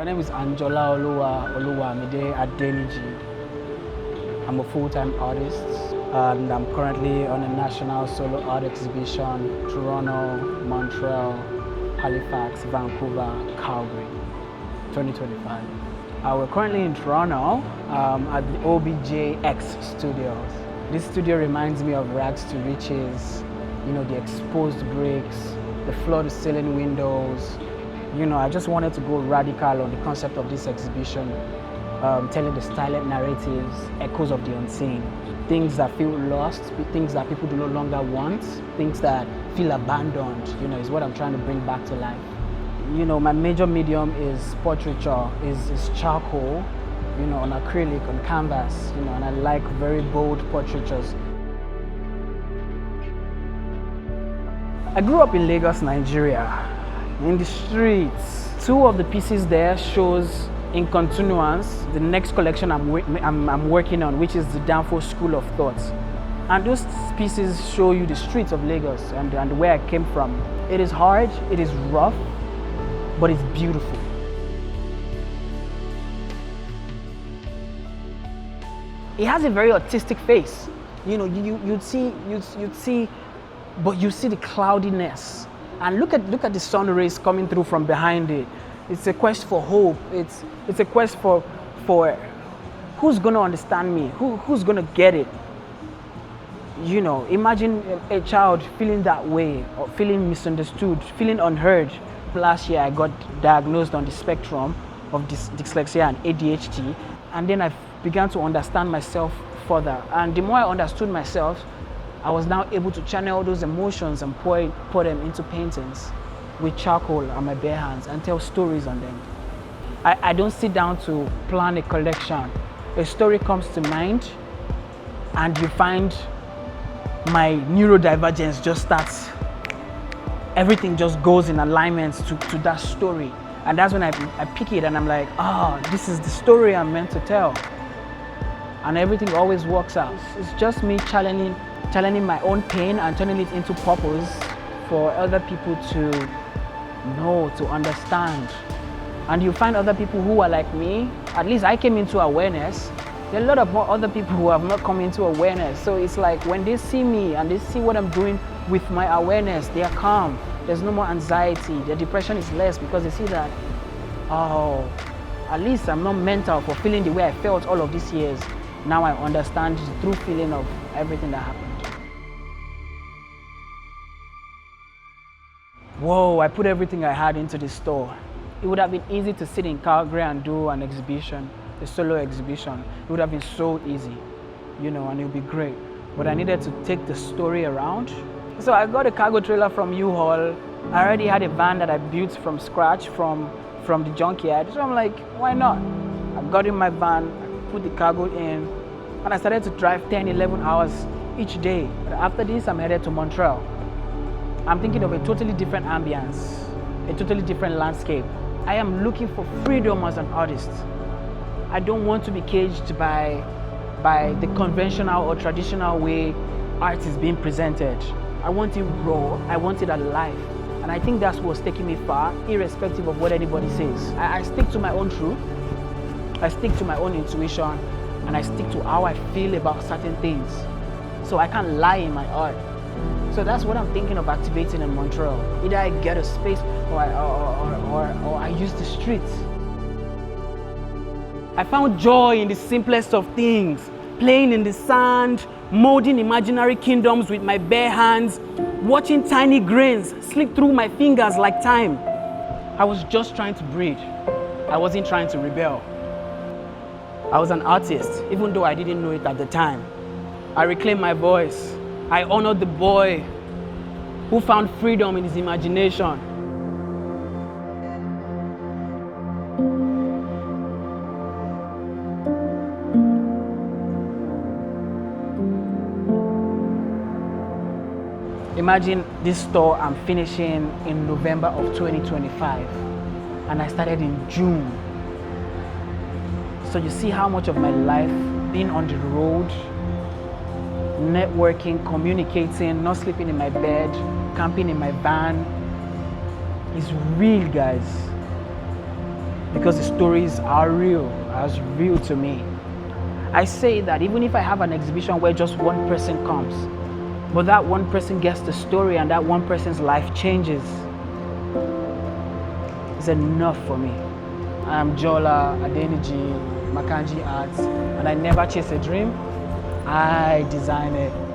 My name is Anjola Oluwamide Adeniji. I'm a full-time artist and I'm currently on a national solo art exhibition, Toronto, Montreal, Halifax, Vancouver, Calgary, 2025. We're currently in Toronto at the OBJX Studios. This studio reminds me of rags to riches, you know, the exposed bricks, the floor-to-ceiling windows. You know, I just wanted to go radical on the concept of this exhibition, telling the silent narratives, echoes of the unseen, things that feel lost, things that people do no longer want, things that feel abandoned, you know, is what I'm trying to bring back to life. You know, my major medium is portraiture, is charcoal, you know, on acrylic, on canvas, you know, and I like very bold portraitures. I grew up in Lagos, Nigeria, in the streets. Two of the pieces there shows in continuance the next collection I'm working on, which is the Danfo School of Thought. And those pieces show you the streets of Lagos and where I came from. It is hard, it is rough, but it's beautiful. It has a very artistic face. You know, you'd see, but you see the cloudiness. And look at the sun rays coming through from behind it. It's a quest for hope. It's a quest for who's gonna understand me? Who's gonna get it? You know, imagine a child feeling that way, or feeling misunderstood, feeling unheard. Last year I got diagnosed on the spectrum of dyslexia and ADHD, and then I began to understand myself further. And the more I understood myself, I was now able to channel those emotions and pour them into paintings with charcoal on my bare hands and tell stories on them. I don't sit down to plan a collection. A story comes to mind and you find my neurodivergence just starts. Everything just goes in alignment to that story. And that's when I pick it and I'm like, this is the story I'm meant to tell. And everything always works out. It's just me channeling my own pain and turning it into purpose for other people to know, to understand. And you find other people who are like me. At least I came into awareness. There are a lot of more other people who have not come into awareness. So it's like when they see me and they see what I'm doing with my awareness, they are calm. There's no more anxiety. Their depression is less because they see that, at least I'm not mental for feeling the way I felt all of these years. Now I understand the true feeling of everything that happened. Whoa, I put everything I had into the store. It would have been easy to sit in Calgary and do an exhibition, a solo exhibition. It would have been so easy, you know, and it would be great. But I needed to take the story around. So I got a cargo trailer from U-Haul. I already had a van that I built from scratch from the junkyard. So I'm like, why not? I got in my van, put the cargo in, and I started to drive 10, 11 hours each day. But after this, I'm headed to Montreal. I'm thinking of a totally different ambience, a totally different landscape. I am looking for freedom as an artist. I don't want to be caged by the conventional or traditional way art is being presented. I want it raw, I want it alive. And I think that's what's taking me far, irrespective of what anybody says. I stick to my own truth, I stick to my own intuition, and I stick to how I feel about certain things. So I can't lie in my art. So that's what I'm thinking of activating in Montreal. Either I get a space or I use the streets. I found joy in the simplest of things. Playing in the sand, molding imaginary kingdoms with my bare hands, watching tiny grains slip through my fingers like time. I was just trying to breathe. I wasn't trying to rebel. I was an artist, even though I didn't know it at the time. I reclaimed my voice. I honored the boy who found freedom in his imagination. Imagine this store I'm finishing in November of 2025, and I started in June. So you see how much of my life being on the road, networking, communicating, not sleeping in my bed, camping in my van is real, guys. because the stories are real, as real to me. I say that even if I have an exhibition where just one person comes, but that one person gets the story and that one person's life changes, it's enough for me. I'm Jola Adeniji, Macanjy Arts, and I never chase a dream, I design it.